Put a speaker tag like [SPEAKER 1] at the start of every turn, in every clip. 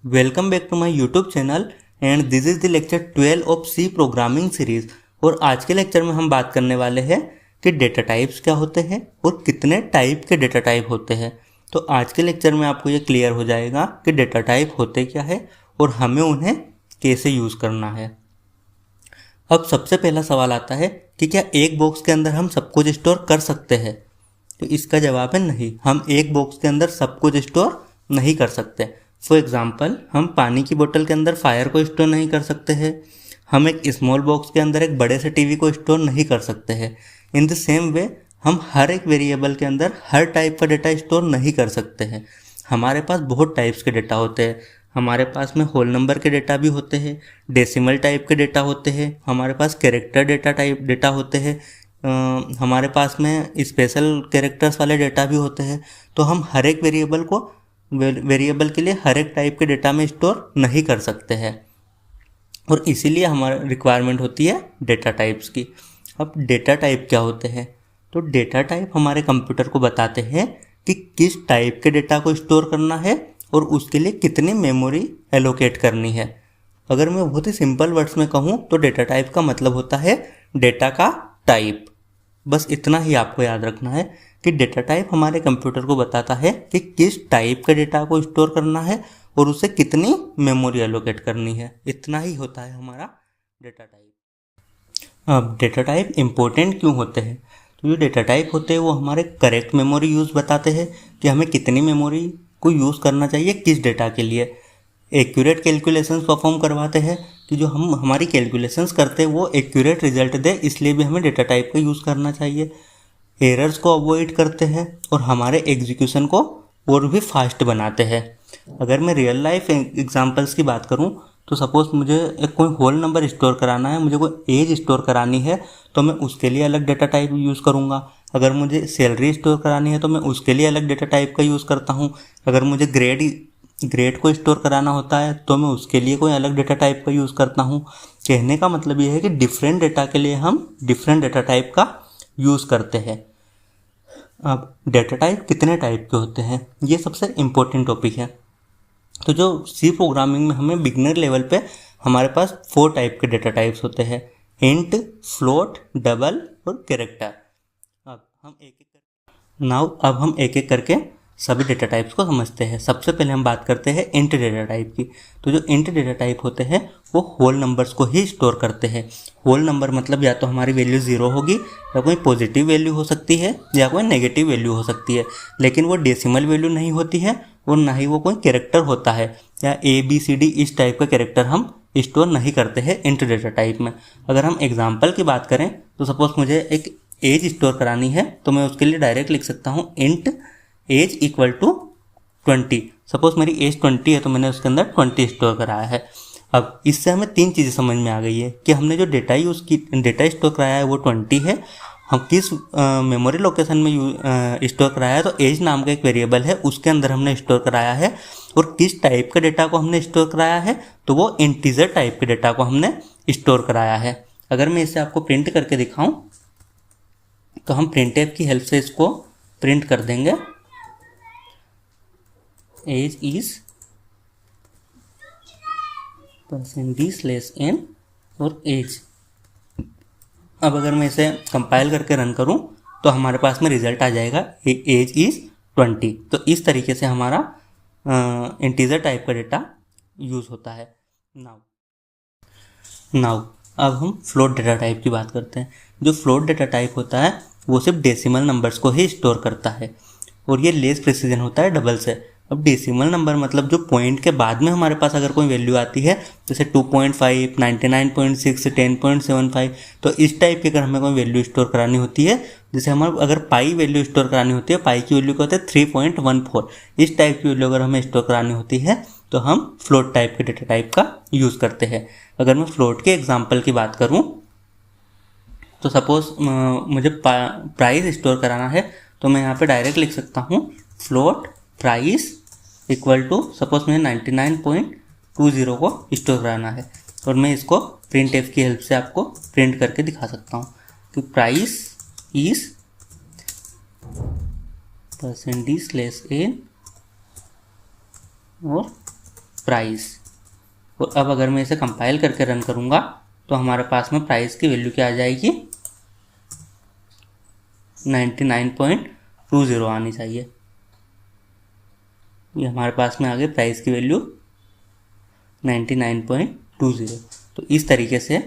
[SPEAKER 1] Welcome back to my YouTube channel and this is the lecture 12 of C programming series. और आज के lecture में हम बात करने वाले हैं कि डेटा टाइप्स क्या होते हैं और कितने टाइप के डेटा टाइप होते हैं। तो आज के लेक्चर में आपको ये क्लियर हो जाएगा कि डेटा टाइप होते क्या है और हमें उन्हें कैसे यूज़ करना है। अब सबसे पहला सवाल आता है कि क्या एक बॉक्स के अंदर हम सब कुछ स्टोर कर सकते हैं? तो इसका जवाब है नहीं, हम एक बॉक्स के अंदर सब कुछ स्टोर नहीं कर सकते। फॉर एग्जाम्पल, हम पानी की बोतल के अंदर फायर को स्टोर नहीं कर सकते हैं। हम एक स्मॉल बॉक्स के अंदर एक बड़े से टीवी को स्टोर नहीं कर सकते हैं। इन द सेम वे हम हर एक वेरिएबल के अंदर हर टाइप का डेटा स्टोर नहीं कर सकते हैं। हमारे पास बहुत टाइप्स के डेटा होते हैं। हमारे पास में होल नंबर के डेटा भी होते हैं, डेसिमल टाइप के डेटा होते हैं, हमारे पास कैरेक्टर डेटा होते हैं, हमारे पास में स्पेशल कैरेक्टर्स वाले डेटा भी होते हैं। तो हम हर एक वेरिएबल के लिए हर एक टाइप के डेटा में स्टोर नहीं कर सकते हैं और इसीलिए हमारा रिक्वायरमेंट होती है डेटा टाइप्स की। अब डेटा टाइप क्या होते हैं? तो डेटा टाइप हमारे कंप्यूटर को बताते हैं कि किस टाइप के डेटा को स्टोर करना है और उसके लिए कितनी मेमोरी एलोकेट करनी है। अगर मैं बहुत ही सिंपल वर्ड्स में कहूँ तो डेटा टाइप का मतलब होता है डेटा का टाइप। बस इतना ही आपको याद रखना है कि डेटा टाइप हमारे कंप्यूटर को बताता है कि किस टाइप के डेटा को स्टोर करना है और उसे कितनी मेमोरी एलोकेट करनी है। इतना ही होता है हमारा डेटा टाइप। अब डेटा टाइप इम्पोर्टेंट क्यों होते हैं? तो जो डेटा टाइप होते हैं वो हमारे करेक्ट मेमोरी यूज़ बताते हैं कि हमें कितनी मेमोरी को यूज़ करना चाहिए किस डेटा के लिए। एक्यूरेट कैलकुलेशंस परफॉर्म करवाते हैं कि जो हम हमारी कैलकुलेशंस करते हैं वो एक्यूरेट रिजल्ट दे, इसलिए भी हमें डेटा टाइप का यूज़ करना चाहिए। एरर्स को अवॉइड करते हैं और हमारे एग्जीक्यूशन को और भी फास्ट बनाते हैं। अगर मैं रियल लाइफ एग्जांपल्स की बात करूं तो सपोज़ मुझे एक कोई होल नंबर स्टोर कराना है, मुझे कोई एज स्टोर करानी है तो मैं उसके लिए अलग डेटा टाइप यूज़ करूँगा। अगर मुझे सैलरी स्टोर करानी है तो मैं उसके लिए अलग डेटा टाइप का यूज़ करता हूँ। अगर मुझे ग्रेड को स्टोर कराना होता है तो मैं उसके लिए कोई अलग डेटा टाइप का यूज़ करता हूँ। कहने का मतलब ये है कि डिफरेंट डेटा के लिए हम डिफरेंट डेटा टाइप का यूज़ करते हैं। अब डेटा टाइप कितने टाइप के होते हैं, ये सबसे इम्पोर्टेंट टॉपिक है। तो जो सी प्रोग्रामिंग में हमें बिगनर लेवल पे हमारे पास 4 टाइप के डेटा टाइप्स होते हैं, इंट, फ्लोट, डबल और कैरेक्टर। अब हम एक एक करके सभी डेटा टाइप्स को समझते हैं। सबसे पहले हम बात करते हैं इंट डेटा टाइप की। तो जो इंट डेटा टाइप होते हैं वो होल नंबर्स को ही स्टोर करते हैं। होल नंबर मतलब या तो हमारी वैल्यू 0 होगी या कोई पॉजिटिव वैल्यू हो सकती है या कोई नेगेटिव वैल्यू हो सकती है, लेकिन वो डेसिमल वैल्यू नहीं होती है और ना ही वो कोई कैरेक्टर होता है या ABCD इस टाइप का कैरेक्टर हम स्टोर नहीं करते हैं इंट डेटा टाइप में। अगर हम एग्जाम्पल की बात करें तो सपोज मुझे एक एज स्टोर करानी है तो मैं उसके लिए डायरेक्ट लिख सकता हूँ int age equal to 20। Suppose मेरी एज 20 है तो मैंने उसके अंदर 20 स्टोर कराया है। अब इससे हमें 3 चीज़ें समझ में आ गई है कि हमने जो डेटा स्टोर कराया है वो 20 है, हम किस मेमोरी लोकेशन में स्टोर कराया है तो एज नाम का एक वेरिएबल है उसके अंदर हमने स्टोर कराया है, और किस टाइप के डेटा को हमने स्टोर कराया है तो वो इंटीजर टाइप के डेटा को हमने स्टोर कराया है। अगर मैं इसे आपको प्रिंट करके दिखाऊं तो हम प्रिंटफ की हेल्प से इसको प्रिंट कर देंगे। एज इज %n और एज। अब अगर मैं इसे कंपाइल करके रन करूं तो हमारे पास में रिजल्ट आ जाएगा एज इज 20। तो इस तरीके से हमारा इंटीजर टाइप का डेटा यूज़ होता है। नाउ अब हम फ्लोट डेटा टाइप की बात करते हैं। जो फ्लोट डेटा टाइप होता है वो सिर्फ डेसिमल नंबर्स को ही स्टोर करता है और ये लेस प्रिसीजन होता है डबल से। अब डेसिमल नंबर मतलब जो पॉइंट के बाद में हमारे पास अगर कोई वैल्यू आती है जैसे 2.5, 99.6, 10.75, तो इस टाइप की अगर हमें कोई वैल्यू स्टोर करानी होती है, जैसे हमारे अगर पाई वैल्यू स्टोर करानी होती है, पाई की वैल्यू क्या होती है 3.14, इस टाइप की वैल्यू अगर हमें स्टोर करानी होती है तो हम फ्लोट टाइप के डेटा टाइप का यूज़ करते हैं। अगर मैं फ्लोट के एग्जाम्पल की बात करूँ तो सपोज मुझे प्राइस स्टोर कराना है तो मैं यहाँ पे डायरेक्ट लिख सकता हूँ float price equal to, suppose मुझे 99.20 को स्टोर कराना है और मैं इसको प्रिंट एफ की हेल्प से आपको प्रिंट करके दिखा सकता हूँ कि प्राइस इज %n और प्राइस। और अब अगर मैं इसे कंपाइल करके रन करूँगा तो हमारे पास में प्राइस की वैल्यू क्या आ जाएगी, 99.20 आनी चाहिए। ये हमारे पास में आ गई प्राइस की वैल्यू 99.20। तो इस तरीके से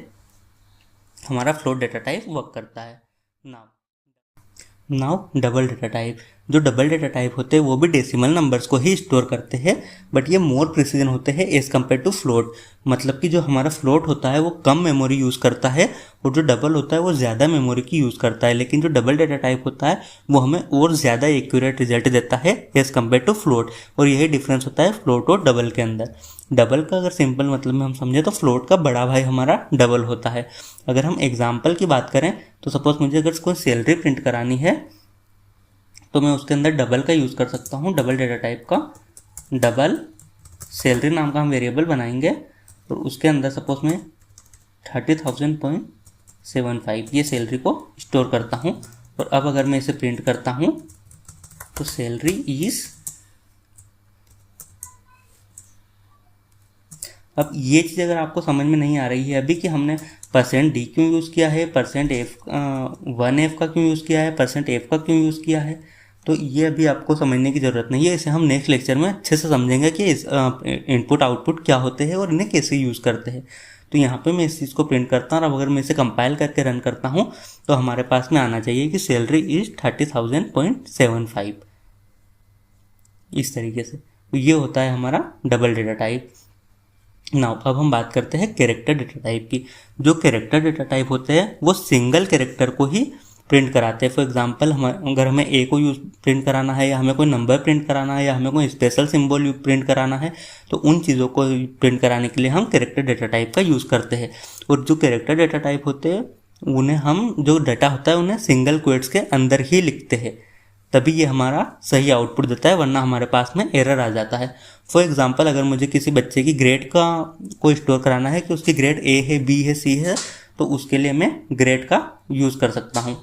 [SPEAKER 1] हमारा फ्लोट डेटा टाइप वर्क करता है। Now double data type. जो डबल डेटा टाइप होते हैं वो भी डेसिमल नंबर्स को ही स्टोर करते हैं, बट ये मोर प्रिसीजन होते हैं एज कम्पेयर टू फ्लोट। मतलब कि जो हमारा फ्लोट होता है वो कम मेमोरी यूज़ करता है और जो डबल होता है वो ज़्यादा मेमोरी की यूज़ करता है। लेकिन जो डबल डेटा टाइप होता है वो हमें और ज़्यादा एक्यूरेट रिजल्ट देता है एज कम्पेयर टू फ्लोट। और यही डिफरेंस होता है फ्लोट और डबल के अंदर। डबल का अगर सिंपल मतलब में हम समझें तो फ्लोट का बड़ा भाई हमारा डबल होता है। अगर हम एग्जाम्पल की बात करें तो सपोज मुझे अगर कोई सैलरी प्रिंट करानी है तो मैं उसके अंदर डबल का यूज़ कर सकता हूँ, डबल डेटा टाइप का। डबल सैलरी नाम का हम वेरिएबल बनाएंगे और उसके अंदर सपोज मैं 30,000.75 ये सैलरी को स्टोर करता हूँ। और अब अगर मैं इसे प्रिंट करता हूँ तो सैलरी इज़, अब ये चीज़ अगर आपको समझ में नहीं आ रही है अभी कि हमने %d क्यों यूज़ किया है, %1f का क्यों यूज़ किया है, %f का क्यों यूज़ किया है, तो ये अभी आपको समझने की ज़रूरत नहीं है। इसे हम नेक्स्ट लेक्चर में अच्छे से समझेंगे कि इस इनपुट आउटपुट क्या होते हैं और इन्हें कैसे यूज़ करते हैं। तो यहाँ पे मैं इस चीज़ को प्रिंट करता हूँ और अब अगर मैं इसे कंपाइल करके रन करता हूँ तो हमारे पास में आना चाहिए कि सैलरी इज़ 30,000.75 इस तरीके से। तो ये होता है हमारा डबल डेटा टाइप। नाउ अब हम बात करते हैं कैरेक्टर डेटा टाइप की। जो कैरेक्टर डेटा टाइप होते हैं वो सिंगल कैरेक्टर को ही प्रिंट कराते हैं। फॉर एग्जांपल अगर हमें ए को यूज प्रिंट कराना है या हमें कोई नंबर प्रिंट कराना है या हमें कोई स्पेशल सिंबल प्रिंट कराना है तो उन चीज़ों को प्रिंट कराने के लिए हम कैरेक्टर डेटा टाइप का यूज़ करते हैं। और जो कैरेक्टर डेटा टाइप होते हैं उन्हें हम, जो डाटा होता है उन्हें सिंगल क्वोट्स के अंदर ही लिखते हैं, तभी ये हमारा सही आउटपुट देता है, वरना हमारे पास में एरर आ जाता है। फॉर एग्जांपल अगर मुझे किसी बच्चे की ग्रेड का को स्टोर कराना है कि उसकी ग्रेड ए है, बी है, सी है, तो उसके लिए मैं ग्रेड का यूज़ कर सकता हूँ।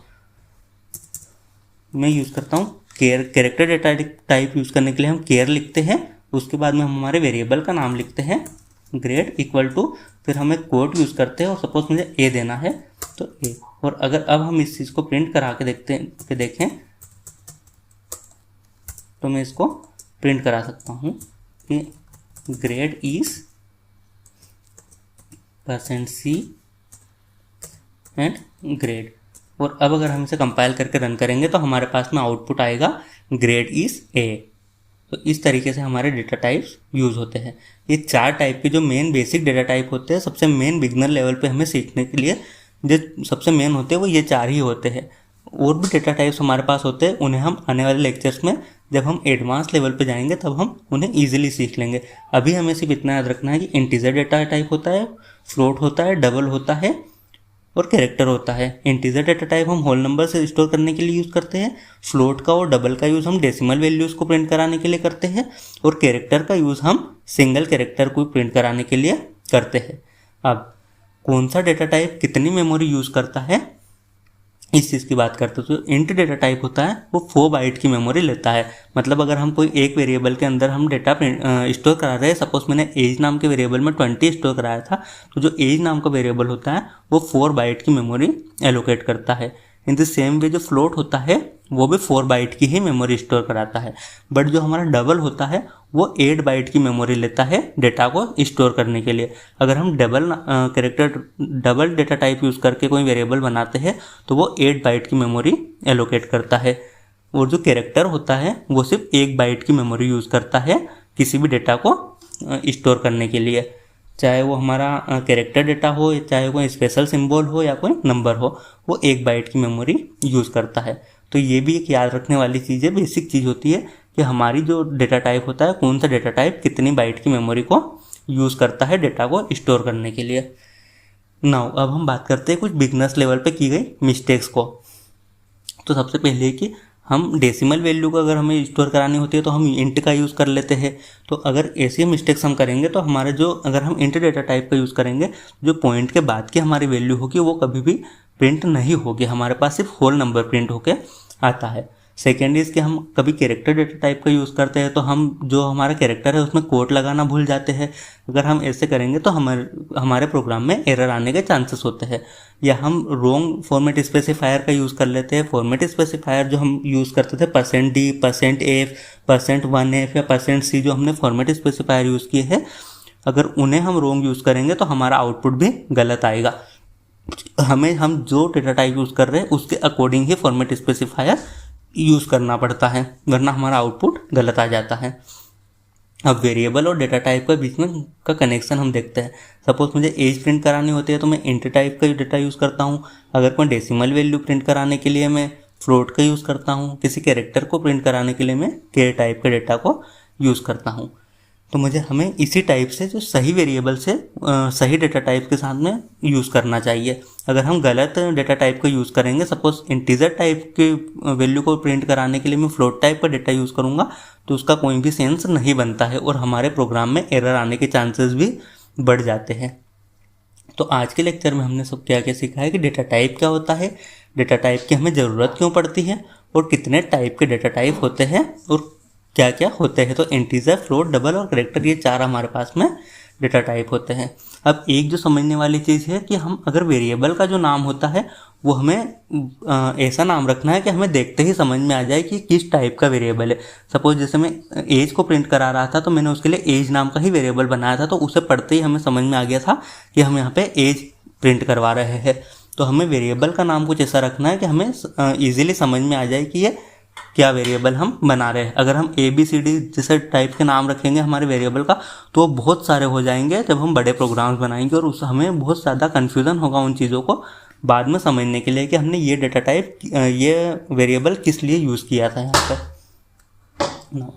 [SPEAKER 1] मैं यूज़ करता हूँ कैरेक्टर डेटा टाइप यूज़ करने के लिए हम केयर लिखते हैं, उसके बाद में हम हमारे वेरिएबल का नाम लिखते हैं ग्रेड इक्वल टू, फिर हम एक कोड यूज़ करते हैं और सपोज मुझे ए देना है तो ए। और अगर अब हम इस चीज़ को प्रिंट करा के देखें तो मैं इसको प्रिंट करा सकता हूँ कि grade is %c and grade. और अब अगर हम इसे कंपाइल करके रन करेंगे तो हमारे पास में आउटपुट आएगा ग्रेड इज ए। तो इस तरीके से हमारे डेटा टाइप्स यूज़ होते हैं। ये 4 टाइप के जो मेन बेसिक डेटा टाइप होते हैं, सबसे मेन बिगनर लेवल पे हमें सीखने के लिए जो सबसे मेन होते हैं वो ये 4 ही होते हैं। और भी डेटा टाइप्स हमारे पास होते हैं, उन्हें हम आने वाले लेक्चर्स में जब हम एडवांस लेवल पे जाएंगे तब हम उन्हें ईजिली सीख लेंगे। अभी हमें सिर्फ इतना याद रखना है कि इंटीजर डेटा टाइप होता है, फ्लोट होता है, डबल होता है और कैरेक्टर होता है। इंटीजर डेटा टाइप हम होल नंबर से स्टोर करने के लिए यूज़ करते हैं, फ्लोट का और डबल का यूज़ हम डेसिमल वैल्यूज़ को प्रिंट कराने के लिए करते हैं और कैरेक्टर का यूज़ हम सिंगल कैरेक्टर को प्रिंट कराने के लिए करते हैं। अब कौन सा डेटा टाइप कितनी मेमोरी यूज़ करता है इस चीज़ की बात करते हैं। तो इंट डेटा टाइप होता है वो 4 बाइट की मेमोरी लेता है। मतलब अगर हम कोई एक वेरिएबल के अंदर हम डेटा स्टोर करा रहे हैं, सपोज मैंने एज नाम के वेरिएबल में 20 स्टोर कराया था, तो जो एज नाम का वेरिएबल होता है वो 4 बाइट की मेमोरी एलोकेट करता है। इन द सेम वे जो फ्लोट होता है वो भी 4 बाइट की ही मेमोरी स्टोर कराता है। बट जो हमारा डबल होता है वो 8 बाइट की मेमोरी लेता है डेटा को स्टोर करने के लिए। अगर हम डबल डेटा टाइप यूज़ करके कोई वेरिएबल बनाते हैं तो वो 8 बाइट की मेमोरी एलोकेट करता है। और जो कैरेक्टर होता है वो सिर्फ 1 बाइट की मेमोरी यूज़ करता है किसी भी डेटा को स्टोर करने के लिए, चाहे वो हमारा कैरेक्टर डेटा हो, चाहे कोई स्पेशल सिंबल हो या कोई नंबर हो, वो 1 बाइट की मेमोरी यूज़ करता है। तो ये भी एक याद रखने वाली चीज़ है, बेसिक चीज़ होती है कि हमारी जो डेटा टाइप होता है, कौन सा डेटा टाइप कितनी बाइट की मेमोरी को यूज़ करता है डेटा को स्टोर करने के लिए। नाउ अब हम बात करते हैं कुछ बिगनर्स लेवल पे की गई मिस्टेक्स को। तो सबसे पहले कि हम डेसिमल वैल्यू को अगर हमें स्टोर करानी होती है तो हम इंट का यूज़ कर लेते हैं। तो अगर ऐसी मिस्टेक्स हम करेंगे तो हमारे जो, अगर हम इंट डेटा टाइप का यूज़ करेंगे, जो पॉइंट के बाद की हमारी वैल्यू होगी वो कभी भी प्रिंट नहीं होगी, हमारे पास सिर्फ होल नंबर प्रिंट होके आता है। सेकेंड इज़ कि हम कभी कैरेक्टर डेटा टाइप का यूज़ करते हैं तो हम जो हमारा कैरेक्टर है उसमें कोट लगाना भूल जाते हैं। अगर हम ऐसे करेंगे तो हमारे प्रोग्राम में एरर आने के चांसेस होते हैं। या हम रोंग फॉर्मेट स्पेसिफायर का यूज़ कर लेते हैं। फॉर्मेट स्पेसिफायर जो हम यूज़ करते थे %d, %f, %1f या %c, जो हमने फॉर्मेट स्पेसिफायर यूज़ किए हैं, अगर उन्हें हम रोंग यूज़ करेंगे तो हमारा आउटपुट भी गलत आएगा। हम जो डेटा टाइप यूज़ कर रहे हैं उसके अकॉर्डिंग ही फॉर्मेट स्पेसिफायर यूज़ करना पड़ता है, वरना हमारा आउटपुट गलत आ जाता है। अब वेरिएबल और डेटा टाइप के बीच में का कनेक्शन हम देखते हैं। सपोज मुझे एज प्रिंट करानी होती है तो मैं इंट टाइप का डेटा यूज़ करता हूँ। अगर कोई डेसिमल वैल्यू प्रिंट कराने के लिए मैं फ्लोट का यूज़ करता हूँ। किसी कैरेक्टर को प्रिंट कराने के लिए मैं के टाइप के डेटा को यूज़ करता हूँ। तो हमें इसी टाइप से जो सही वेरिएबल से सही डेटा टाइप के साथ में यूज़ करना चाहिए। अगर हम गलत डेटा टाइप को यूज़ करेंगे, सपोज इंटीजर टाइप के वैल्यू को प्रिंट कराने के लिए मैं फ्लोट टाइप का डेटा यूज़ करूँगा तो उसका कोई भी सेंस नहीं बनता है और हमारे प्रोग्राम में एरर आने के चांसेस भी बढ़ जाते हैं। तो आज के लेक्चर में हमने सब क्या क्या सीखा है कि डेटा टाइप क्या होता है, डेटा टाइप की हमें ज़रूरत क्यों पड़ती है और कितने टाइप के डेटा टाइप होते हैं और क्या क्या होते हैं। तो इंटीजर, फ्लोट, डबल और कैरेक्टर, ये 4 हमारे पास में डेटा टाइप होते हैं। अब एक जो समझने वाली चीज़ है कि हम अगर वेरिएबल का जो नाम होता है वो हमें ऐसा नाम रखना है कि हमें देखते ही समझ में आ जाए कि किस टाइप का वेरिएबल है। सपोज जैसे मैं एज को प्रिंट करा रहा था तो मैंने उसके लिए एज नाम का ही वेरिएबल बनाया था, तो उसे पढ़ते ही हमें समझ में आ गया था कि हम यहाँ पे एज प्रिंट करवा रहे हैं। तो हमें वेरिएबल का नाम कुछ ऐसा रखना है कि हमें ईजिली समझ में आ जाए कि ये क्या वेरिएबल हम बना रहे हैं। अगर हम ABCD जैसे टाइप के नाम रखेंगे हमारे वेरिएबल का तो बहुत सारे हो जाएंगे जब हम बड़े प्रोग्राम्स बनाएंगे और उस हमें बहुत ज़्यादा कन्फ्यूज़न होगा उन चीज़ों को बाद में समझने के लिए कि हमने ये डेटा टाइप, ये वेरिएबल किस लिए यूज़ किया था यहाँ पर।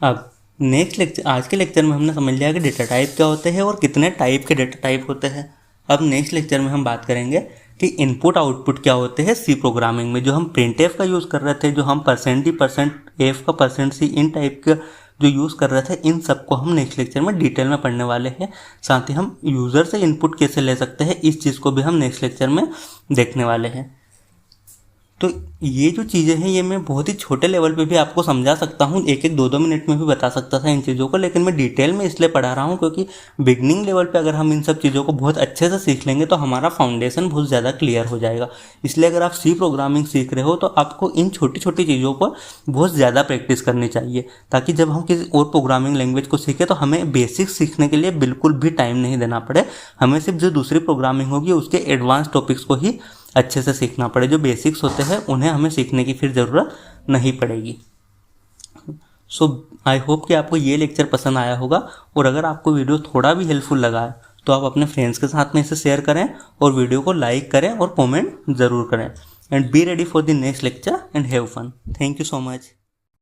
[SPEAKER 1] अब नेक्स्ट लेक्चर, आज के लेक्चर में हमने समझ लिया कि डेटा टाइप क्या होते हैं और कितने टाइप के डेटा टाइप होते हैं। अब नेक्स्ट लेक्चर में हम बात करेंगे कि इनपुट आउटपुट क्या होते हैं सी प्रोग्रामिंग में। जो हम printf का यूज़ कर रहे थे, जो हम %d, %f का %c, इन टाइप का जो यूज़ कर रहे थे, इन सबको हम नेक्स्ट लेक्चर में डिटेल में पढ़ने वाले हैं। साथ ही हम यूज़र से इनपुट कैसे ले सकते हैं इस चीज़ को भी हम नेक्स्ट लेक्चर में देखने वाले हैं। तो ये जो चीज़ें हैं ये मैं बहुत ही छोटे लेवल पे भी आपको समझा सकता हूँ, 1-1, 2-2 मिनट में भी बता सकता था इन चीज़ों को, लेकिन मैं डिटेल में इसलिए पढ़ा रहा हूँ क्योंकि बिगनिंग लेवल पे अगर हम इन सब चीज़ों को बहुत अच्छे से सीख लेंगे तो हमारा फाउंडेशन बहुत ज़्यादा क्लियर हो जाएगा। इसलिए अगर आप सी प्रोग्रामिंग सीख रहे हो तो आपको इन छोटी छोटी चीज़ों पर बहुत ज़्यादा प्रैक्टिस करनी चाहिए, ताकि जब हम किसी और प्रोग्रामिंग लैंग्वेज को सीखें तो हमें बेसिक्स सीखने के लिए बिल्कुल भी टाइम नहीं देना पड़े। हमें सिर्फ जो दूसरी प्रोग्रामिंग होगी उसके एडवांस टॉपिक्स को ही अच्छे से सीखना पड़े। जो बेसिक्स होते हैं उन्हें हमें सीखने की फिर ज़रूरत नहीं पड़ेगी। सो आई होप कि आपको ये लेक्चर पसंद आया होगा, और अगर आपको वीडियो थोड़ा भी हेल्पफुल लगा है तो आप अपने फ्रेंड्स के साथ में इसे शेयर करें और वीडियो को लाइक करें और कमेंट ज़रूर करें। And be ready for the next lecture and have fun. Thank you so much.